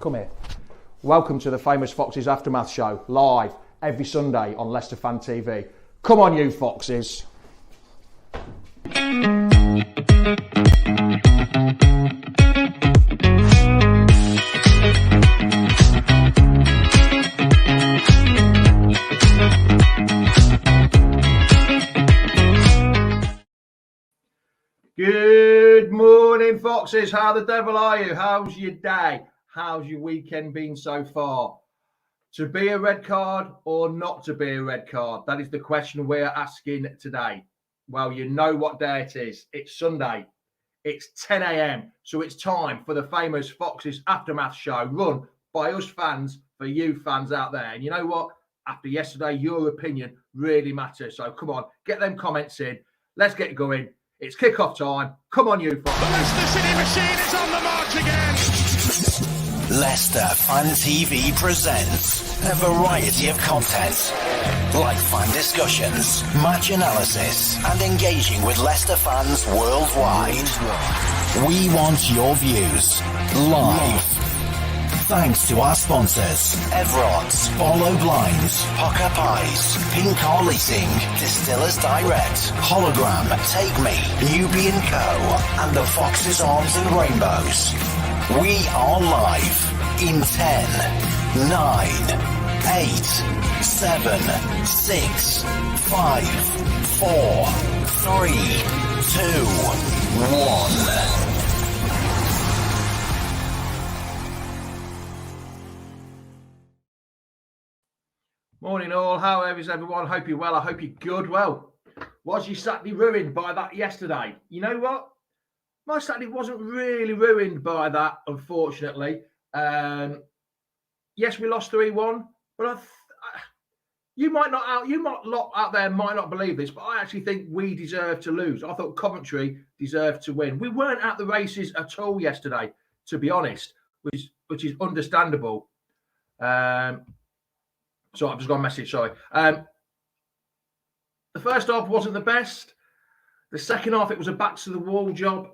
Come here. Welcome to the Famous Foxes Aftermath Show, live every Sunday on Leicester Fan TV. Come on, you Foxes. Good morning, Foxes. How the devil are you? How's your day? How's your weekend been so far? To be a red card or not to be a red card? That is the question we're asking today. Well, you know what day it is. It's Sunday. It's 10 a.m. So it's time for the Famous Foxes Aftermath Show, run by us fans for you fans out there. And you know what? After yesterday, your opinion really matters. So come on, get them comments in. Let's get going. It's kick-off time. Come on, you Foxes. The Leicester City machine is on the march again. Leicester Fan TV presents a variety of content, like fan discussions, match analysis, and engaging with Leicester fans worldwide. We want your views live. Thanks to our sponsors, Everard's, Follow Blinds, Pocker Pies, Pink Car Leasing, Distillers Direct, Hologram, Take Me, Newbie & Co, and the Foxes Arms and Rainbows. We are live in 10, 9, 8, 7, 6, 5, 4, 3, 2, 1. Morning all, how is everyone? Hope you're well, I hope you're good. Well, was your Saturday ruined by that yesterday? You know what? My Saturday wasn't really ruined by that, unfortunately. Yes, we lost 3-1, but you lot out there might not believe this, but I actually think we deserve to lose. I thought Coventry deserved to win. We weren't at the races at all yesterday, to be honest, which is understandable. So I've just got a message, sorry. The first half wasn't the best. The second half, it was a back-to-the-wall job.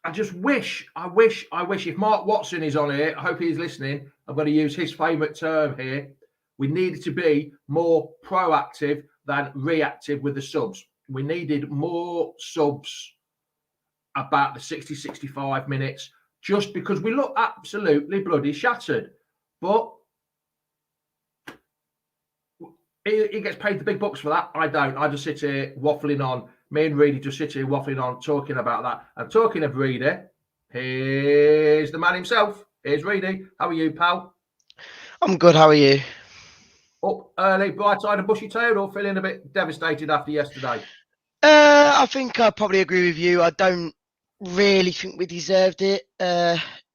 I just wish, if Mark Watson is on here, I hope he's listening, I'm going to use his favourite term here. We needed to be more proactive than reactive with the subs. We needed more subs about the 60, 65 minutes, just because we look absolutely bloody shattered. But he gets paid the big bucks for that. I don't. I just sit here waffling on. Me and Reedy just sit here waffling on, talking about that. And talking of Reedy, here's the man himself. Here's Reedy. How are you, pal? I'm good. How are you? Up early, bright-eyed and bushy-tailed, or feeling a bit devastated after yesterday? I think I probably agree with you. I don't really think we deserved it.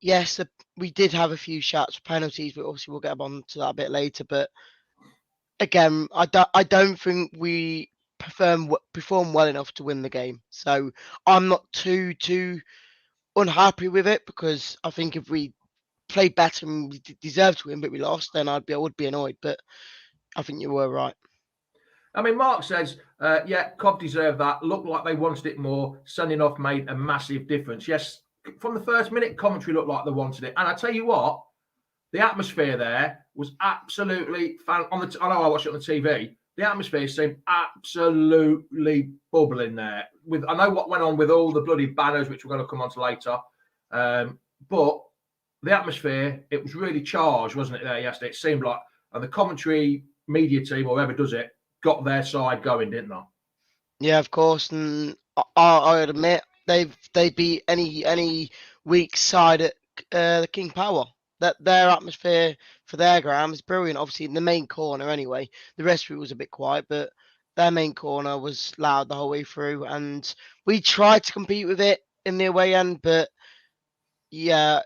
Yes, we did have a few shots for penalties, but obviously we'll get on to that a bit later. But again, I don't think we perform well enough to win the game. So I'm not too unhappy with it, because I think if we played better and we deserved to win, but we lost, then I would be annoyed. But I think you were right. I mean, Mark says, yeah, Cov deserved that. Looked like they wanted it more. Sending off made a massive difference. Yes, from the first minute, Coventry looked like they wanted it. And I tell you what, the atmosphere there was absolutely I know I watched it on the TV. The atmosphere seemed absolutely bubbling there. I know what went on with all the bloody banners, which we're going to come on to later. But the atmosphere, it was really charged, wasn't it, there yesterday? It seemed like, and the Coventry media team, or whoever does it, got their side going, didn't they? Yeah, of course. And I would admit they beat any weak side at the King Power. That their atmosphere for their ground is brilliant. Obviously, in the main corner anyway. The rest of it was a bit quiet, but their main corner was loud the whole way through. And we tried to compete with it in the away end, but yeah,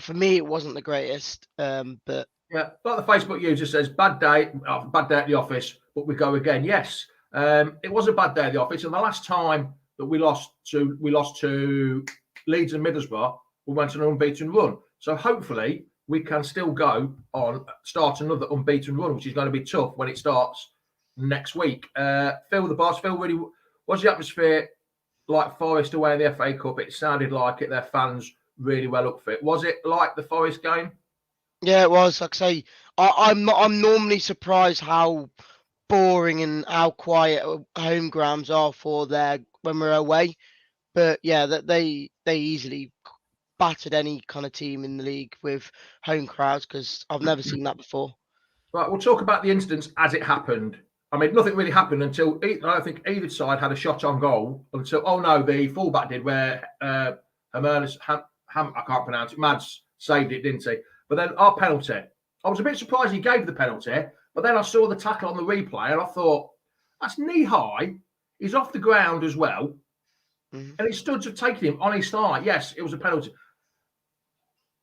for me, it wasn't the greatest. But yeah, like the Facebook user says, bad day at the office, but we go again. Yes, it was a bad day at the office, and the last time that we lost to Leeds and Middlesbrough, we went on an unbeaten run. So hopefully we can still start another unbeaten run, which is going to be tough when it starts next week. Phil, the boss, really, was the atmosphere like Forest away in the FA Cup? It sounded like it. Their fans really well up for it. Was it like the Forest game? Yeah, it was. Like I say, I'm normally surprised how boring and how quiet home grounds are for their when we're away. But yeah, that they easily battered any kind of team in the league with home crowds because I've never seen that before. Right, we'll talk about the incidents as it happened. I mean, nothing really happened until I don't think either side had a shot on goal until the fullback did where Hermanus I can't pronounce it. Mads saved it, didn't he? But then our penalty, I was a bit surprised he gave the penalty, but then I saw the tackle on the replay and I thought that's knee high. He's off the ground as well, and he stood to taking him on his thigh. Yes, it was a penalty.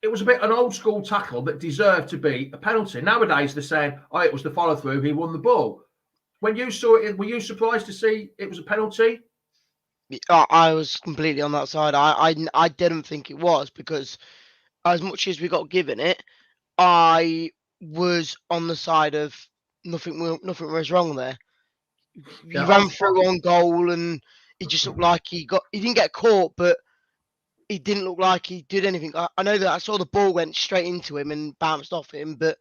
It was a bit an old school tackle that deserved to be a penalty. Nowadays they're saying, "Oh, it was the follow through. He won the ball." When you saw it, were you surprised to see it was a penalty? I was completely on that side. I didn't think it was because as much as we got given it, I was on the side of nothing was wrong there. He Yeah, ran through on goal and he just looked like he didn't get caught, but he didn't look like he did anything. I know that I saw the ball went straight into him and bounced off him, but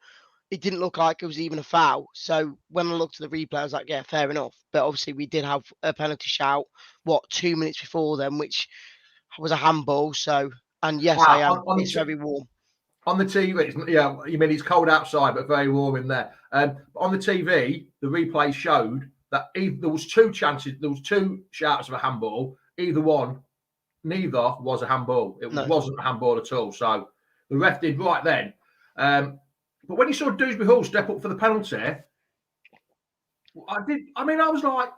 it didn't look like it was even a foul. So when I looked at the replay, I was like, yeah, fair enough. But obviously we did have a penalty shout, 2 minutes before then, which was a handball. So, and yes, I am. It's very warm. On the TV, yeah, you mean it's cold outside, but very warm in there. On the TV, the replay showed that there was two chances, there was two shouts of a handball. Neither was a handball. It wasn't a handball at all. So the ref did right then. But when you saw Dewsbury Hall step up for the penalty, I was like,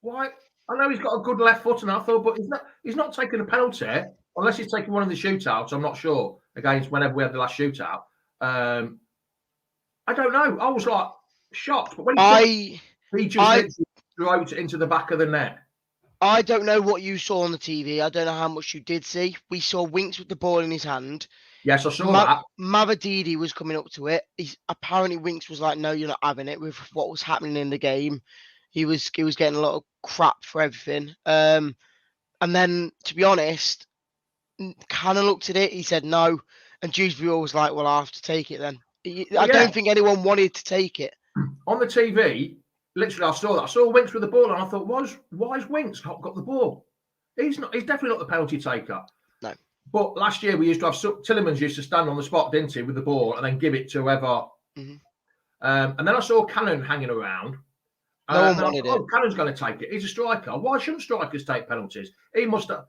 why? I know he's got a good left foot, and I thought, but he's not taking a penalty unless he's taking one of the shootouts. I'm not sure against whenever we had the last shootout. I don't know. I was like shocked. But when he just threw it into the back of the net. I don't know what you saw on the TV. I don't know how much you did see. We saw Winks with the ball in his hand. Yes, I saw that. Mavadidi was coming up to it. Apparently Winks was like, no, you're not having it with what was happening in the game. He was getting a lot of crap for everything. And then, to be honest, Cannon looked at it. He said no. And Dewsbury was like, well, I have to take it then. I don't think anyone wanted to take it. On the TV, literally, I saw that. I saw Winks with the ball, and I thought, why has Winks got the ball? He's definitely not the penalty taker. No. But last year we used to have Tillemans used to stand on the spot, didn't he, with the ball and then give it to whoever. Mm-hmm. And then I saw Cannon hanging around. No one wanted it. Cannon's going to take it. He's a striker. Why shouldn't strikers take penalties? He must have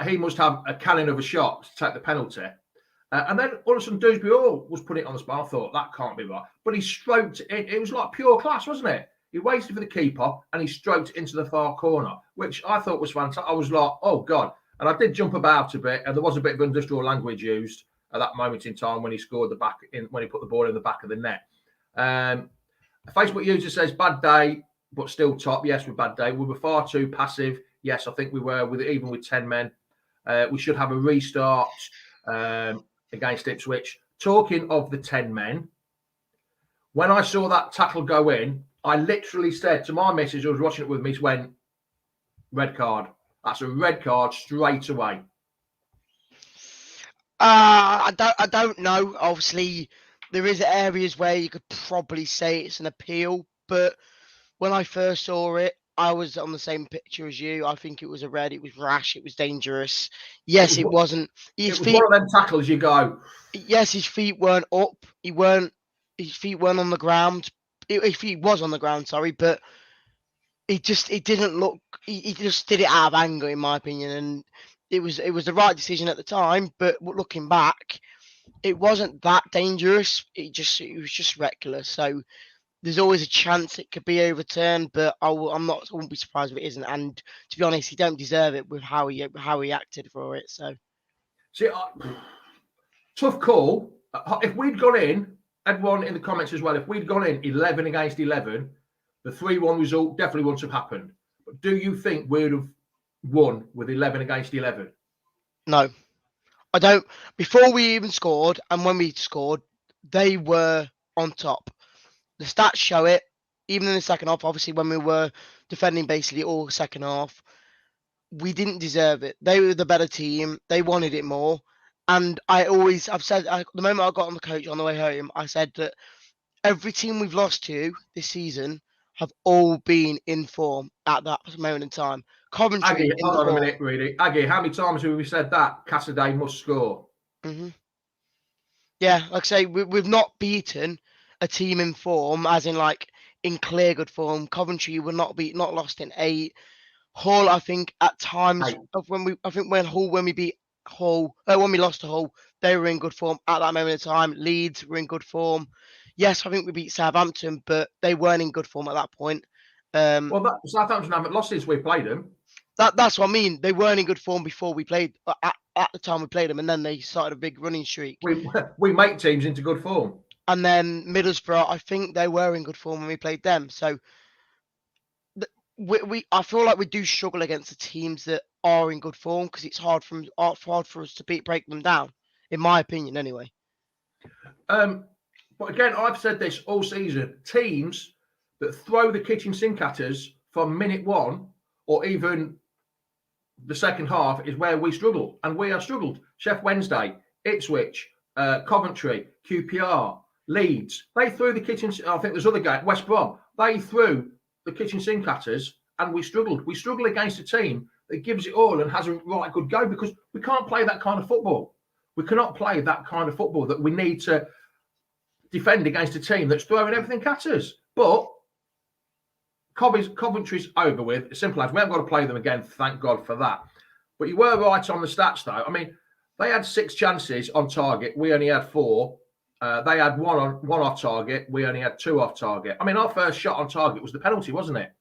he must have a cannon of a shot to take the penalty. And then all of a sudden Dewsbury Hall was putting it on the spot. I thought that can't be right. But he stroked it. It was like pure class, wasn't it? He waited for the keeper and he stroked it into the far corner, which I thought was fantastic. I was like, oh God. And I did jump about a bit, and there was a bit of industrial language used at that moment in time when he scored when he put the ball in the back of the net. A Facebook user says, bad day, but still top. Yes, we're bad day. We were far too passive. Yes, I think we were, even with 10 men. We should have a restart against Ipswich. Talking of the 10 men, when I saw that tackle go in, I literally said to my missus who was watching it with me, went, red card. That's a red card straight away. I don't know. Obviously, there is areas where you could probably say it's an appeal, but when I first saw it, I was on the same picture as you. I think it was a red. It was rash. It was dangerous. Yes, it wasn't. It was one of them tackles you go. Yes, his feet weren't up. His feet weren't on the ground. His feet was on the ground, sorry, but it didn't look. He just did it out of anger, in my opinion, and it was the right decision at the time. But looking back, it wasn't that dangerous. It was just reckless. So there's always a chance it could be overturned, but I wouldn't be surprised if it isn't. And to be honest, he don't deserve it with how he acted for it. So, see, tough call. If we'd gone in, everyone in the comments as well, if we'd gone in 11 against 11, the 3-1 result definitely wouldn't have happened. But do you think we would have won with 11 against 11? No, I don't. Before we even scored, and when we scored, they were on top. The stats show it. Even in the second half, obviously, when we were defending basically all second half, we didn't deserve it. They were the better team. They wanted it more. And I've said, the moment I got on the coach on the way home, I said that every team we've lost to this season have all been in form at that moment in time. Coventry Aggie, in hold on a form. minute, really. Aggie, how many times have we said that Cassaday must score? Mm-hmm. Yeah, like I say, we've not beaten a team in form, as in like in clear good form. Coventry were not lost in 8. Hull, I think at times Hey, of when we beat Hull, when we lost to Hull, they were in good form at that moment in time. Leeds were in good form. Yes, I think we beat Southampton, but they weren't in good form at that point. well, Southampton haven't lost since we played them. That's what I mean. They weren't in good form before we played at the time we played them, and then they started a big running streak. We make teams into good form. And then Middlesbrough, I think they were in good form when we played them. So I feel like we do struggle against the teams that are in good form because it's hard for us to break them down, in my opinion, anyway. But again, I've said this all season: teams that throw the kitchen sink at us from minute 1 or even the second half is where we struggle, and we have struggled. Sheffield Wednesday, Ipswich, Coventry, QPR, Leeds. They threw the kitchen. I think there's other guys. West Brom. They threw the kitchen sink at us, and we struggled. We struggle against a team that gives it all and has a right good go because we can't play that kind of football. We cannot play that kind of football that we need to defend against a team that's throwing everything at us. But Coventry's over with. As simple as we haven't got to play them again. Thank God for that. But you were right on the stats, though. I mean, they had 6 chances on target. We only had 4. They had one off target. We only had 2 off target. I mean, our first shot on target was the penalty, wasn't it?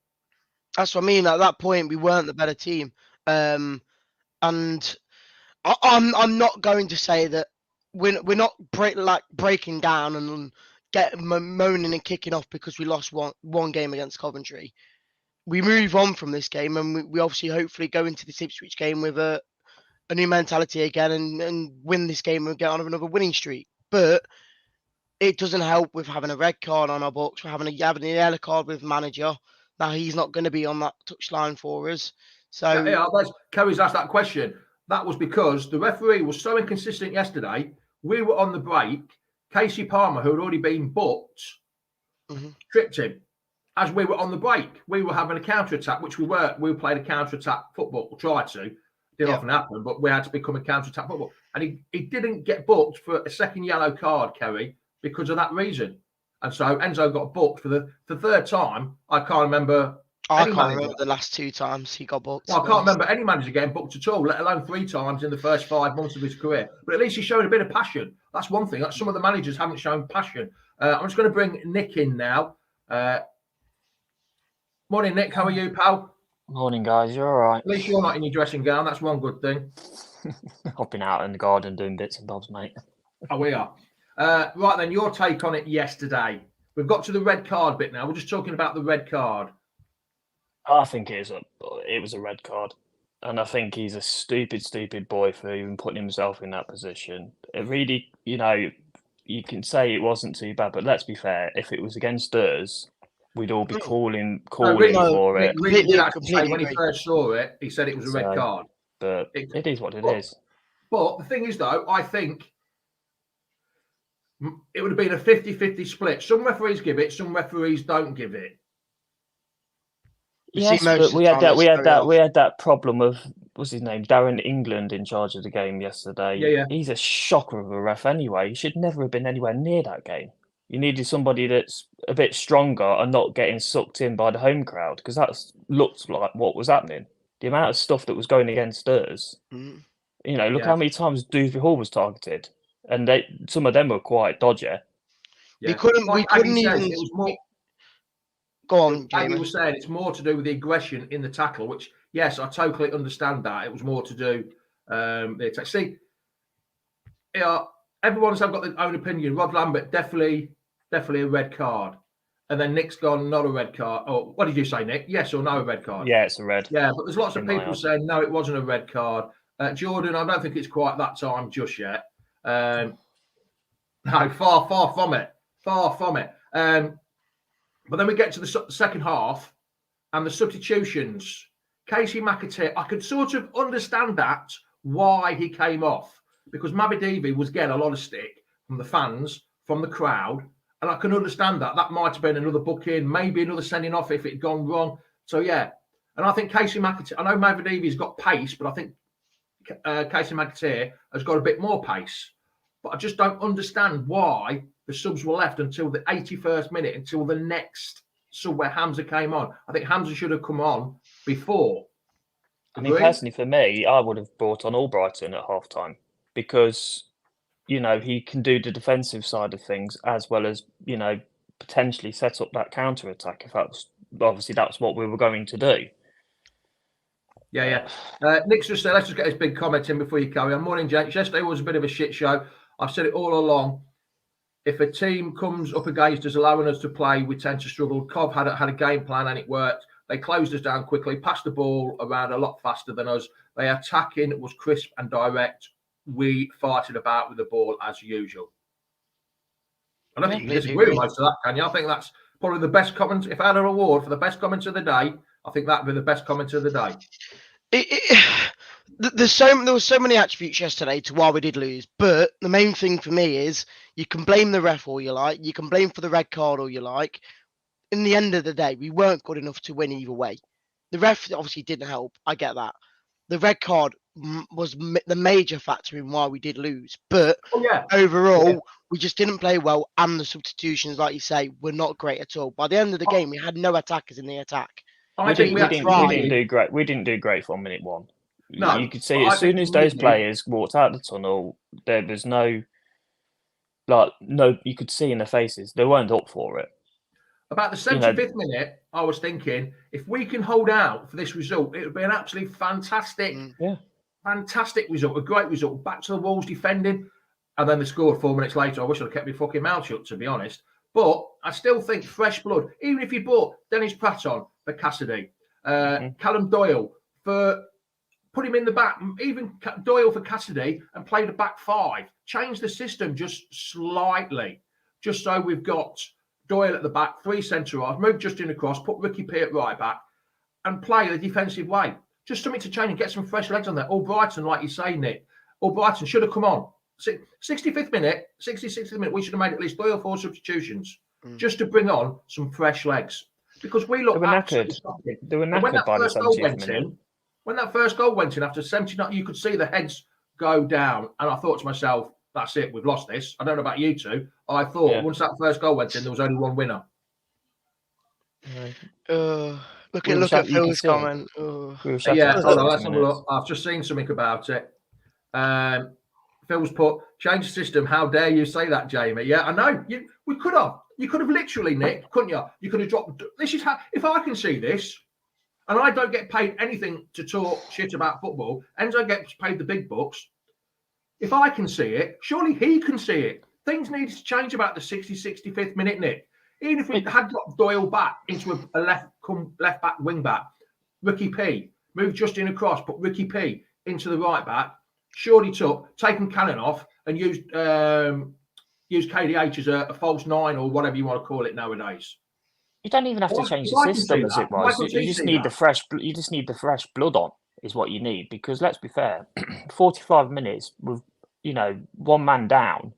That's what I mean. At that point, we weren't the better team, and I'm not going to say that we're not breaking down and moaning and kicking off because we lost one game against Coventry. We move on from this game, and we obviously hopefully go into the Ipswich game with a new mentality again and win this game and get on another winning streak. But it doesn't help with having a red card on our books. We're having a yellow card with manager. Now he's not going to be on that touchline for us. So yeah, Kerry's asked that question. That was because the referee was so inconsistent yesterday. We were on the break. Casey Palmer, who had already been booked, tripped him as we were on the break. We were having a counter-attack, which we were. We played a counter-attack football. We tried to. It didn't often happen, but we had to become a counter-attack football. And he didn't get booked for a second yellow card, Kerry, because of that reason. And so Enzo got booked for the third time. I can't remember. I can't remember the last 2 times he got booked. Well, I can't remember any manager getting booked at all, let alone 3 times in the first 5 months of his career. But at least he showed a bit of passion. That's one thing. Some of the managers haven't shown passion. I'm just going to bring Nick in now. Morning, Nick. How are you, pal? Morning, guys. You're all right. At least you're not in your dressing gown. That's one good thing. I've been out in the garden doing bits and bobs, mate. Oh, we are. Right then, your take on it yesterday. We've got to the red card bit now. We're just talking about the red card. I think it was a red card. And I think he's a stupid boy for even putting himself in that position. It really, you can say it wasn't too bad, but let's be fair. If it was against us, we'd all be calling for it. Rick did actually say when he first saw it, he said it was a red card. But it is what it is. But the thing is, though, I think it would have been a 50-50 split. Some referees give it, some referees don't give it. Yes, but we had that problem of, what's his name, Darren England in charge of the game yesterday. Yeah. He's a shocker of a ref anyway. He should never have been anywhere near that game. You needed somebody that's a bit stronger and not getting sucked in by the home crowd, because that looked like what was happening. The amount of stuff that was going against us. Look how many times Dewsbury Hall was targeted, and some of them were quite dodgy. Yeah. We couldn't even. It was more. Go on, Jamie was saying it's more to do with the aggression in the tackle, which, yes, I totally understand that. It was more to do the attack. See, everyone's got their own opinion. Rod Lambert, definitely a red card. And then Nick's gone, not a red card. Oh, what did you say, Nick? Yes or no, a red card? Yeah, it's a red. Yeah, but there's lots of people saying, no, it wasn't a red card. Jordan, I don't think it's quite that time just yet. No, far from it. Far from it. But then we get to the second half and the substitutions. Casey McAteer, I could sort of understand that, why he came off. because Mavididi was getting a lot of stick from the fans, from the crowd, and I can understand that. That might have been another booking, maybe another sending off if it had gone wrong. So, yeah. And I think Casey McAteer, I know Mavidivi's got pace, but I think Casey McAteer has got a bit more pace. But I just don't understand why the subs were left until the 81st minute, until the next sub where Hamza came on. I think Hamza should have come on before. I mean, personally, for me, I would have brought on Albrighton at half-time because, you know, he can do the defensive side of things as well as, you know, potentially set up that counter-attack if that's what we were going to do. Yeah. Nick's just said, let's just get this big comment in before you carry on. Morning, gents. Yesterday was a bit of a shit show. I've said it all along. If a team comes up against us, allowing us to play, we tend to struggle. Cov had a game plan and it worked. They closed us down quickly, passed the ball around a lot faster than us. Their attacking was crisp and direct. We farted about with the ball as usual. I don't think you can disagree with most of that, can you? I think that's probably the best comment. If I had a reward for the best comment of the day, I think that would be the best comment of the day. There were so many attributes yesterday to why we did lose, but the main thing for me is you can blame the ref all you like, you can blame for the red card all you like. In the end of the day, we weren't good enough to win either way. The ref obviously didn't help. I get that. The red card was the major factor in why we did lose, but overall, we just didn't play well, and the substitutions, like you say, were not great at all. By the end of the game, we had no attackers in the attack. We didn't do great. We didn't do great from minute one. No, you could see as soon as those players walked out the tunnel, there was no. You could see in their faces they weren't up for it. About the 75th minute, I was thinking, if we can hold out for this result, it would be an absolutely fantastic result, a great result. Back to the walls defending, and then they scored 4 minutes later. I wish I'd kept my fucking mouth shut, to be honest. But I still think fresh blood, even if you brought Dennis Pratt on for Cassidy, Callum Doyle, put him in the back, even Doyle for Cassidy, and play the back five. Change the system just slightly, just so we've got Doyle at the back, 3 centre-halves, move Justin across, put Ricky P at right back, and play the defensive way. Just something to change and get some fresh legs on there. Albrighton, like you say, Nick, Albrighton should have come on. 65th minute, 66th minute, we should have made at least 3 or 4 substitutions just to bring on some fresh legs. Because we look absolutely shocking. They were knackered by the 70th minute. When that first goal went in after 79, you could see the heads go down. And I thought to myself, that's it, we've lost this. I don't know about you two. I thought once that first goal went in, there was only one winner. Look at Phil's comment. Hold on, let's have a look. I've just seen something about it. Phil's put, change the system. How dare you say that, Jamie? Yeah, I know. We could have. You could have literally, Nick, couldn't you? You could have dropped. This is how, if I can see this, and I don't get paid anything to talk shit about football, Enzo gets paid the big bucks. If I can see it, surely he can see it. Things needed to change about the 65th minute, Nick. Even if we had got Doyle back into a left back, wing back, Ricky P, move Justin across, put Ricky P into the right back, surely taken Cannon off and used KDH as a false 9 or whatever you want to call it nowadays. You don't even have to change the system as it was. You just need the fresh. You just need the fresh blood on, is what you need. Because let's be fair, 45 minutes with one man down,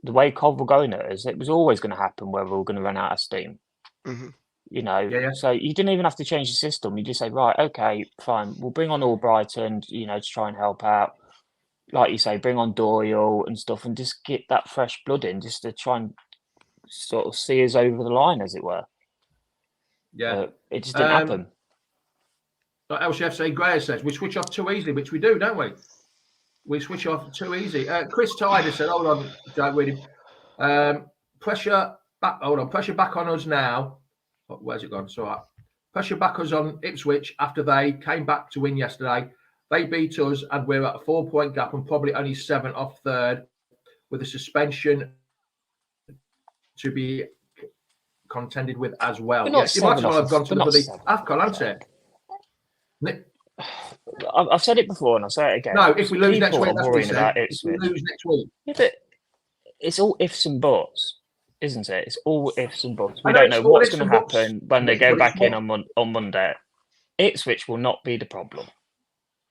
the way Cov were going at us, it was always going to happen where we were going to run out of steam. Mm-hmm. So you didn't even have to change the system. You just say, right, okay, fine, we'll bring on Albrighton, to try and help out. Like you say, bring on Doyle and stuff, and just get that fresh blood in, just to try and sort of see us over the line, as it were. Yeah, it just didn't happen. Like LCFC Gray says, we switch off too easily, which we do, don't we? We switch off too easy. Chris Tyder said, hold on, don't read him. Pressure back on us now. Where's it gone? It's all right. Pressure back us on Ipswich after they came back to win yesterday. They beat us and we're at a 4-point gap and probably only 7 off third with a suspension to be contended with as well. You might as well have gone to the AFCON, hasn't it? I've said it before and I'll say it again. No, if we lose next week, that's worrying about Ipswich. If we lose next week. Yeah, but it's all ifs and buts, isn't it? It's all ifs and buts. We don't know what's going to happen when they go back in on Monday. Ipswich will not be the problem.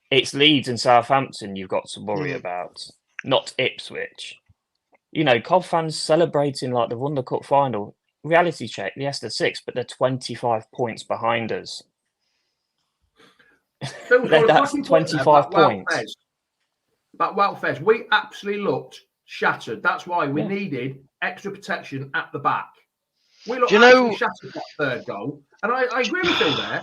It's Leeds and Southampton you've got to worry about, not Ipswich. You know, Cov fans celebrating like they've won the cup final. Reality check, yes, they're 6th, but they're 25 points behind us. Phil, That's 25 points. About Welfare, we absolutely looked shattered. That's why we needed extra protection at the back. We looked absolutely shattered that third goal. And I agree with Phil there.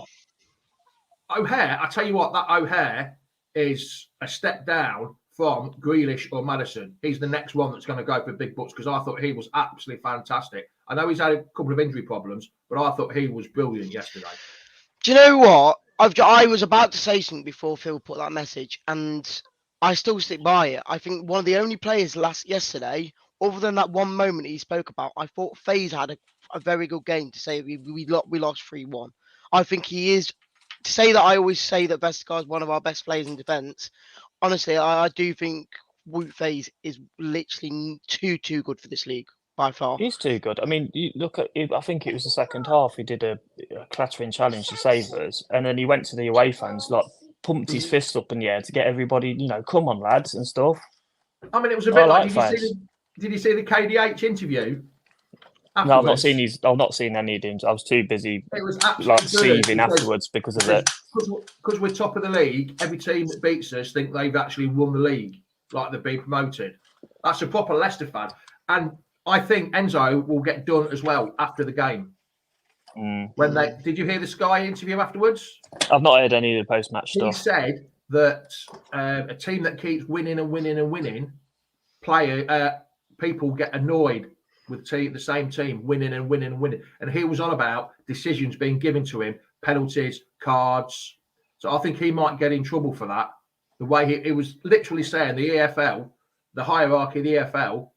O'Hare, I tell you what, that O'Hare is a step down from Grealish or Maddison. He's the next one that's going to go for big bucks because I thought he was absolutely fantastic. I know he's had a couple of injury problems, but I thought he was brilliant yesterday. Do you know what? I was about to say something before Phil put that message, and I still stick by it. I think one of the only players yesterday, other than that one moment he spoke about, I thought FaZe had a very good game to say we lost 3-1. I think he is, to say that I always say that Vestergaard is one of our best players in defence. Honestly, I do think Wout FaZe is literally too good for this league by far. He's too good. I mean, you look at. I think it was the second half. He did a clattering challenge to save us, and then he went to the away fans, like pumped his fist up in the air to get everybody, you know, come on lads and stuff. I mean, it was a bit like did you see the KDH interview? Afterwards? No, I've not seen I've not seen any of them. I was too busy like seething afterwards because of it. Because we're top of the league, every team that beats us think they've actually won the league, like they've been promoted. That's a proper Leicester fan, and I think Enzo will get done as well after the game. Did you hear the Sky interview afterwards? I've not heard any of the post-match stuff. He said that a team that keeps winning and winning and winning, people get annoyed with the same team winning and winning and winning. And he was on about decisions being given to him, penalties, cards. So I think he might get in trouble for that. The way he was literally saying the EFL, the hierarchy of the EFL,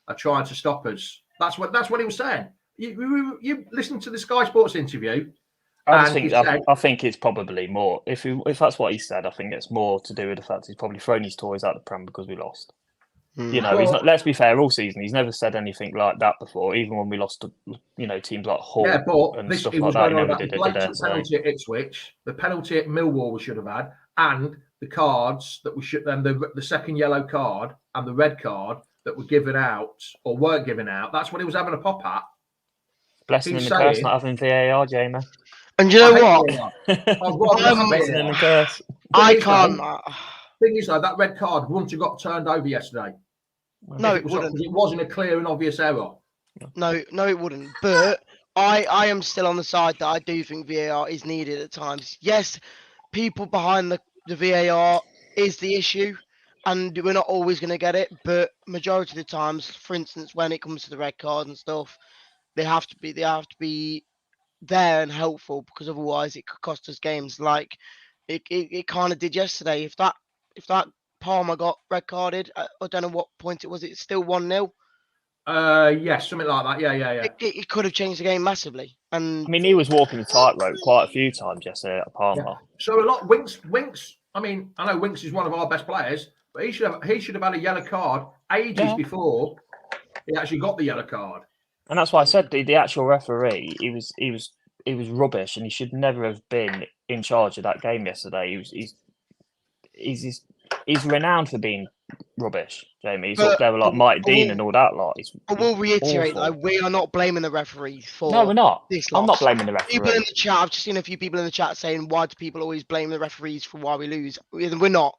are trying to stop us. That's what he was saying. You listen to the Sky Sports interview. I think it's probably more. If that's what he said, I think it's more to do with the fact he's probably thrown his toys out the pram because we lost. You know, he's not. Let's be fair. All season, he's never said anything like that before. Even when we lost to, teams like Hull and stuff like that, he never did it. Penalty at Ipswich, the penalty at Millwall we should have had, and the cards that we should. Then the second yellow card and the red card that were given out or weren't given out. That's what he was having a pop at. Blessing and the curse not having VAR, Jamie. And you know what? Blessing and the curse. I can't. Thing is, though, that red card wouldn't have got turned over yesterday. No, it wouldn't. It wasn't a clear and obvious error. No, it wouldn't. But I am still on the side that I do think VAR is needed at times. Yes, people behind the VAR is the issue, and we're not always going to get it. But majority of the times, for instance, when it comes to the red card and stuff, they have to be there and helpful, because otherwise it could cost us games. Like it kind of did yesterday. If that Palmer got red carded, I don't know what point it was. It's still 1-0. Yes, something like that. Yeah. It could have changed the game massively. And I mean, he was walking the tightrope quite a few times yesterday at Palmer. Yeah. So a lot Winks. I mean, I know Winks is one of our best players, but he should have had a yellow card ages before he actually got the yellow card. And that's why I said the actual referee, he was rubbish, and he should never have been in charge of that game yesterday. He's renowned for being rubbish, Jamie. He's up there with like Mike Dean and all that lot. I will reiterate that we are not blaming the referee for. No, we're not. This I'm not blaming the referee. People in the chat, I've just seen a few people in the chat saying, "Why do people always blame the referees for why we lose?" We're not.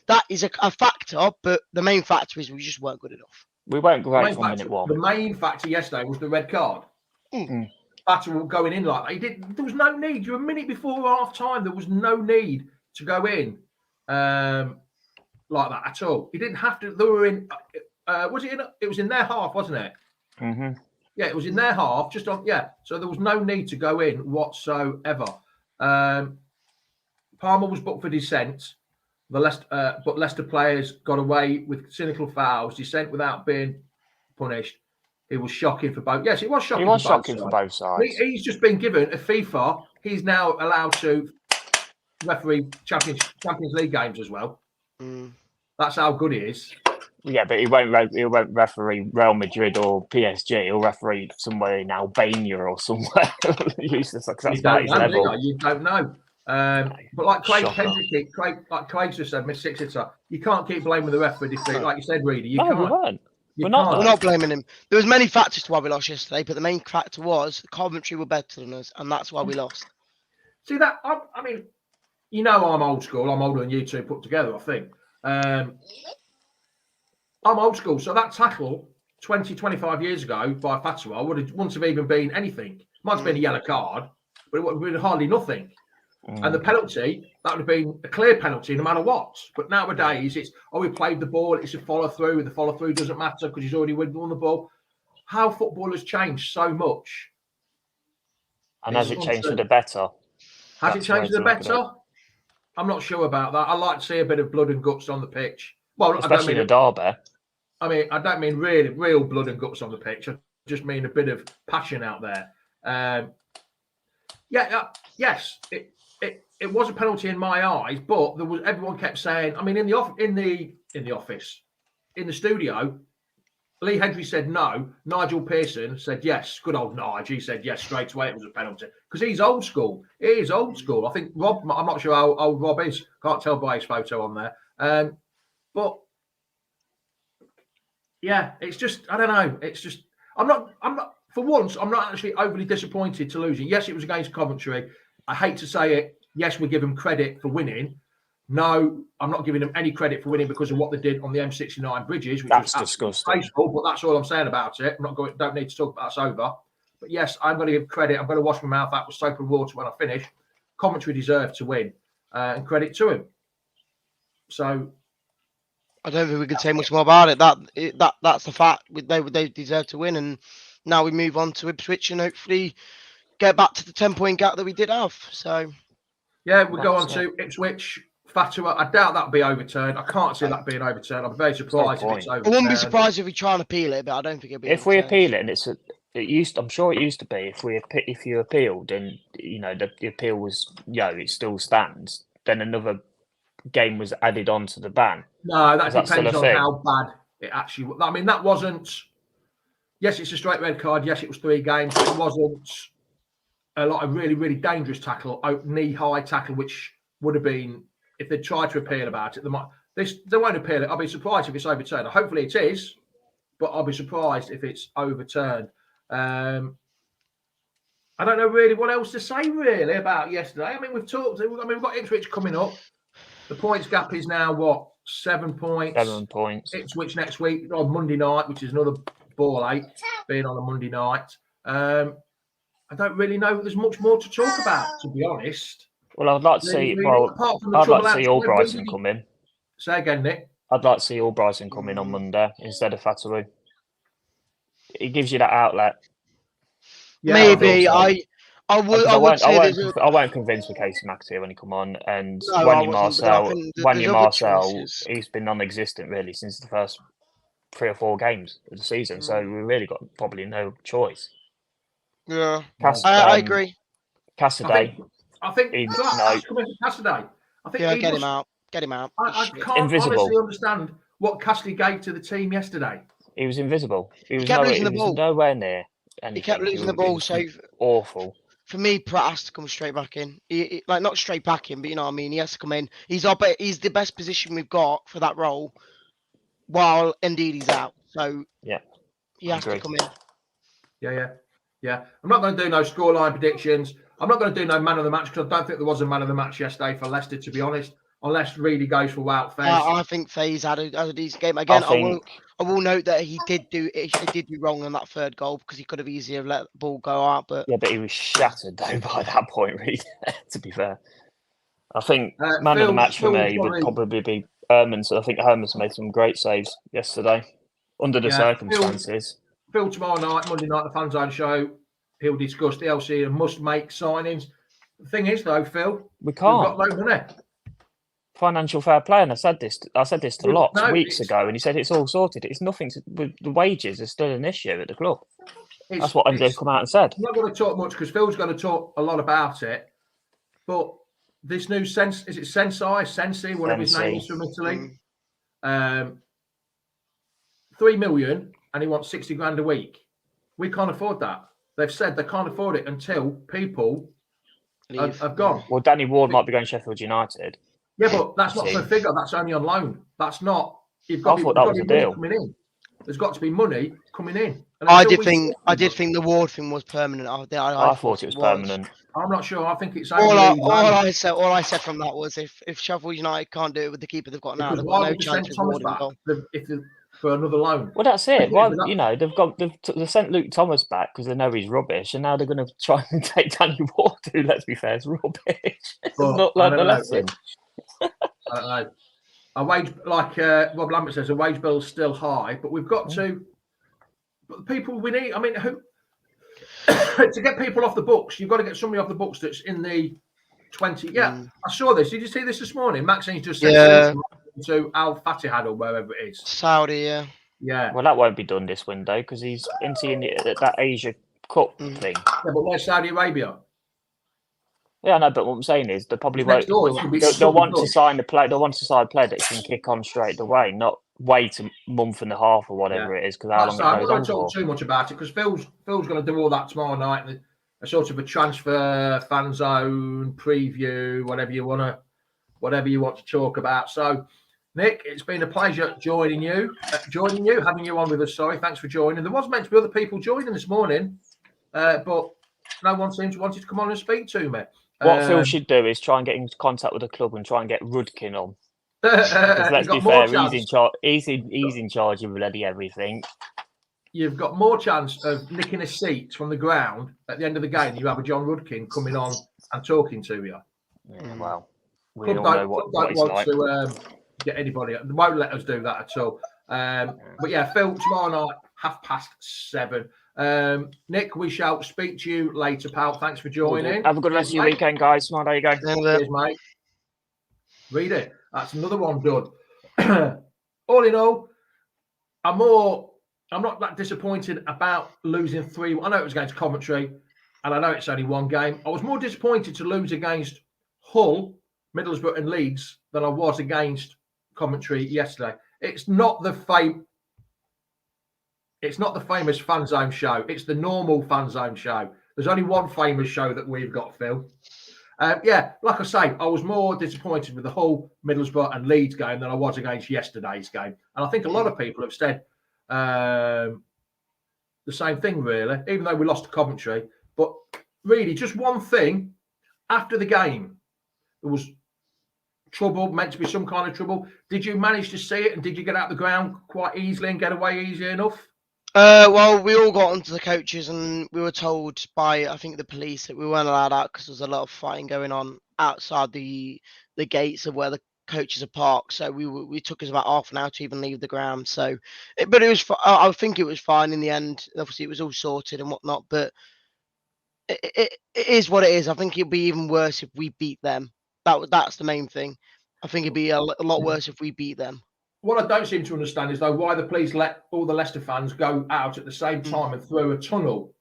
That is a factor, but the main factor is we just weren't good enough. We weren't great from minute one. The main factor yesterday was the red card. Battle going in like that. There was no need. You were a minute before half time. There was no need to go in like that at all. He didn't have to. They were in. Was it in? It was in their half, wasn't it? Mm-hmm. Yeah, it was in their half. Just on. Yeah. So there was no need to go in whatsoever. Palmer was booked for dissent. But Leicester players got away with cynical fouls, dissent without being punished. It was shocking for both. Yes, it was shocking. It was shocking for both sides. He's just been given a FIFA. He's now allowed to referee Champions League games as well. That's how good he is. Yeah, but he won't referee Real Madrid or PSG. He'll referee somewhere in Albania or somewhere. Useless. That's about his level. You don't know. But like Craig Shocker. Kendrick, like Craig just said, Miss Six-Hitter, you can't keep blaming the ref for defeat. Like you said, Reedy, you No, can't. we weren't. You We're not, can't. We're though. not blaming him. There was many factors to why we lost yesterday, but the main factor was Coventry were better than us, and that's why we lost. See that? I mean, you know, I'm old school. I'm older than you two put together, I think. I'm old school. So that tackle 20, 25 years ago by Fatwa wouldn't have even been anything. Might have been a yellow card, but it would have been hardly nothing. And the penalty, that would have been a clear penalty no matter what. But nowadays, it's, we played the ball, it's a follow through. The follow through doesn't matter because he's already won the ball. How football has changed so much. And has it changed for the better? Has it changed for the better? I'm not sure about that. I like to see a bit of blood and guts on the pitch. Well, especially in a derby. I mean, I don't mean really real blood and guts on the pitch. I just mean a bit of passion out there. Yes, it was a penalty in my eyes, but there was everyone kept saying. I mean, in the office, in the studio, Lee Hendry said no. Nigel Pearson said yes. Good old Nigel. He said yes straight away. It was a penalty because he's old school. He is old school. I think Rob. I'm not sure how old Rob is. Can't tell by his photo on there. But yeah, it's just I don't know. It's just I'm not. For once, I'm not actually overly disappointed to losing. Yes, it was against Coventry. I hate to say it. Yes, we give them credit for winning. No, I'm not giving them any credit for winning because of what they did on the M69 bridges, which that's was disgusting. Tasteful, but that's all I'm saying about it. I'm not going. Don't need to talk about that's over. But yes, I'm going to give credit. I'm going to wash my mouth out with soap and water when I finish. Coventry deserved to win, and credit to him. So, I don't think we can say much more about it. That's the fact. They deserve to win, and now we move on to Ipswich and hopefully get back to the 10-point gap that we did have. So, yeah, we'll go on to Ipswich. Fatwa, I doubt that'll be overturned. I can't see that being overturned. I'm very surprised if it's overturned. I wouldn't be surprised if we try and appeal it, but I don't think it'll be. If we appeal it, and I'm sure it used to be. If you appealed, and the appeal was, it still stands. Then another game was added on to the ban. No, that depends on how bad it actually was. I mean, that wasn't. Yes, it's a straight red card. Yes, it was 3 games. But it wasn't a lot of really, really dangerous tackle, knee-high tackle, which would have been, if they tried to appeal about it, they won't appeal it. I'll be surprised if it's overturned. Hopefully it is, but I'll be surprised if it's overturned. I don't know really what else to say really about yesterday. I mean, we've got Ipswich coming up. The points gap is now what? 7 points. 7 points. Ipswich next week on Monday night, which is another ball ache, being on a Monday night. I don't really know. There's much more to talk about, to be honest. Well, I'd like to see. I'd like to see Albrighton come in. Say again, Nick. I'd like to see Albrighton come in on Monday instead of Fatawu. It gives you that outlet. Yeah, maybe I won't convince with Casey McAteer when he come on, and Wanya Marcel, he's been non-existent really since the first 3 or 4 games of the season. So we really got probably no choice. Yeah, I agree. Cassidy. I think Cassidy. I think get him out. Get him out. I can't honestly understand what Cassidy gave to the team yesterday. He was invisible. He was nowhere near anything. He kept losing the ball. So awful. For me, Pratt has to come straight back in. Not straight back in, but you know what I mean. He has to come in. He's the best position we've got for that role, while indeed he's out. So yeah, he has to come in. Yeah. I'm not going to do no scoreline predictions. I'm not going to do no man of the match because I don't think there was a man of the match yesterday for Leicester, to be honest. Unless really goes for Wout Fez. I think Fez had a decent game again. I will note that he did do wrong on that 3rd goal because he could have easily let the ball go out. But he was shattered though by that point. Really, to be fair, I think man of the match for me would probably be Hermans. I think Hermans made some great saves yesterday under the circumstances. Phil tomorrow night, Monday night, the Fan Zone show. He'll discuss the LC and must-make signings. The thing is, though, Phil, we've got no money. Financial fair play, and I said this to Locks weeks ago, and he said it's all sorted. It's nothing. The wages are still an issue at the club. That's what MJ come out and said. I'm not going to talk much because Phil's going to talk a lot about it. But this new Sensi, whatever his name is from Italy, 3 million, and he wants 60 grand a week. We can't afford that. They've said they can't afford it until people have gone. Well, Danny Ward might be going Sheffield United. Yeah, but that's not for a figure. That's only on loan. That's not. You've I got thought that was to a be money deal. coming in. There's got to be money coming in. And I until did we think see the Ward thing was permanent. I thought it was permanent. I'm not sure. I think it's All only I said from that was if Sheffield United can't do it with the keeper they've got now, because they've why got no would they send chance of Thomas Ward in back goal. for another loan? Well, that's it. Yeah, Well, but that- you know, they've sent Luke Thomas back because they know he's rubbish, and now they're going to try and take Danny Ward, who, let's be fair, is rubbish. It's But not I like the don't know. lesson. I don't know. A wage, like Rob Lambert says, a wage bill's still high, but we've got to. But the people we need, I mean, who to get people off the books, you've got to get somebody off the books that's in the 20. Yeah, I saw this. Did you see this morning? Maxine's just said to Al Fatihad or wherever it is. Saudi, yeah. Yeah. Well, that won't be done this window because he's into that Asia Cup thing. Yeah, but where's Saudi Arabia? Yeah, I know, but what I'm saying is they probably It's won't. next door, it could be They'll want good. to sign a player. They'll want to sign a player that can kick on straight away, not wait a month and a half or whatever it is. Because how long I'm it not goes going on to talk for. too much about it because Phil's going to do all that tomorrow night. A sort of a transfer fan zone preview, whatever you want to talk about. So, Nick, it's been a pleasure joining you, having you on with us. Sorry, thanks for joining. There was meant to be other people joining this morning, but no one seems wanted to come on and speak to me. What Phil should do is try and get in contact with the club and try and get Rudkin on. Because let's be fair, he's in charge. He's in charge of bloody everything. You've got more chance of nicking a seat from the ground at the end of the game. You have a John Rudkin coming on and talking to you. Yeah, well, we Club all know don't what he's want like. to get anybody. They won't let us do that at all. But yeah, Phil, tomorrow night, 7:30. Nick, we shall speak to you later, pal. Thanks for joining. Have a good rest of your weekend, guys. Smart, there you go. Cheers, mate. Read it. That's another one done. All in all, I'm not that disappointed about losing 3. I know it was against Coventry, and I know it's only one game. I was more disappointed to lose against Hull, Middlesbrough, and Leeds than I was against Coventry yesterday. It's not the famous fan zone show. It's the normal fan zone show. There's only one famous show that we've got, Phil. Yeah, like I say, I was more disappointed with the Hull, Middlesbrough, and Leeds game than I was against yesterday's game. And I think a lot of people have said the same thing, really, even though we lost to Coventry. But really, just one thing, after the game, there was trouble, meant to be some kind of trouble. Did you manage to see it, and did you get out the ground quite easily and get away easy enough? Well, we all got onto the coaches and we were told by, I think, the police that we weren't allowed out because there was a lot of fighting going on outside the gates of where the coaches are parked. So we took us about half an hour to even leave the ground. So, but it was, I think it was fine in the end. Obviously, it was all sorted and whatnot. But it is what it is. I think it'd be even worse if we beat them. That's the main thing. I think it'd be a lot worse if we beat them. What I don't seem to understand is, though, why the police let all the Leicester fans go out at the same time and through a tunnel,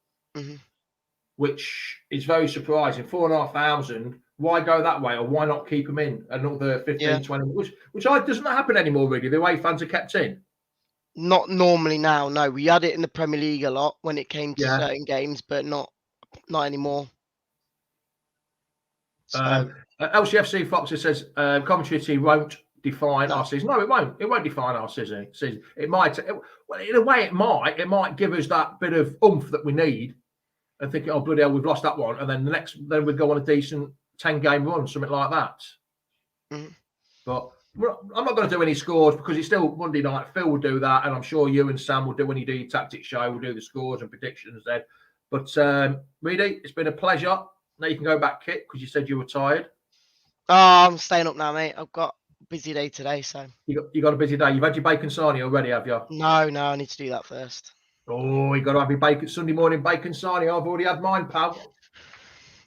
which is very surprising. 4,500. Why go that way, or why not keep them in another 15, 20? Which doesn't happen anymore, really. The away fans are kept in. Not normally now. No, we had it in the Premier League a lot when it came to certain games, but not anymore. So. LCFC Foxer says Coventry City won't define our season. No, it won't. It won't define our season. It might. Well, in a way, it might. It might give us that bit of oomph that we need, and think, oh bloody hell, we've lost that one, and then then we'd go on a decent 10-game run, something like that. But I'm not going to do any scores because it's still Monday night. Phil will do that, and I'm sure you and Sam will do when you do your tactics show. We'll do the scores and predictions then. But Reedy, it's been a pleasure. Now you can go back, Kit, because you said you were tired. Oh, I'm staying up now, mate. I've got a busy day today, so. You got a busy day. You've had your bacon sarnie already, have you? No, I need to do that first. Oh, you got to have your bacon Sunday morning bacon sarnie. I've already had mine, pal.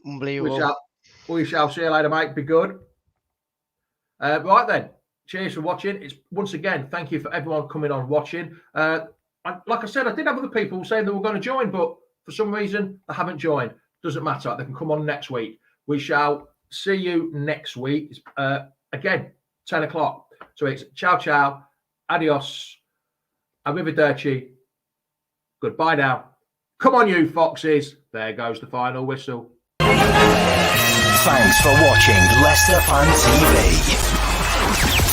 Unbelievable. We shall see you later, mate. Be good. Right then. Cheers for watching. It's once again, thank you for everyone coming on watching. Like I said, I did have other people saying they were going to join, but for some reason they haven't joined. Doesn't matter. They can come on next week. We shall see you next week. Again, 10 o'clock. So it's ciao, ciao, adios, arrivederci, goodbye now. Come on, you foxes. There goes the final whistle. Thanks for watching Leicester Fan TV.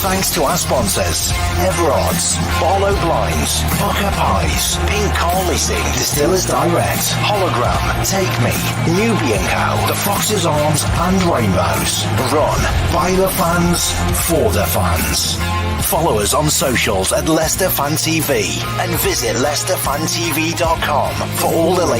Thanks to our sponsors, Everard's, Barlow Blinds, Booker Pies, Pink Car Leasing, Distillers Direct, Hologram, Take Me, Nubian Cow, The Fox's Arms and Rainbows. Run by the fans, for the fans. Follow us on socials at Leicester Fan TV and visit leicesterfantv.com for all the latest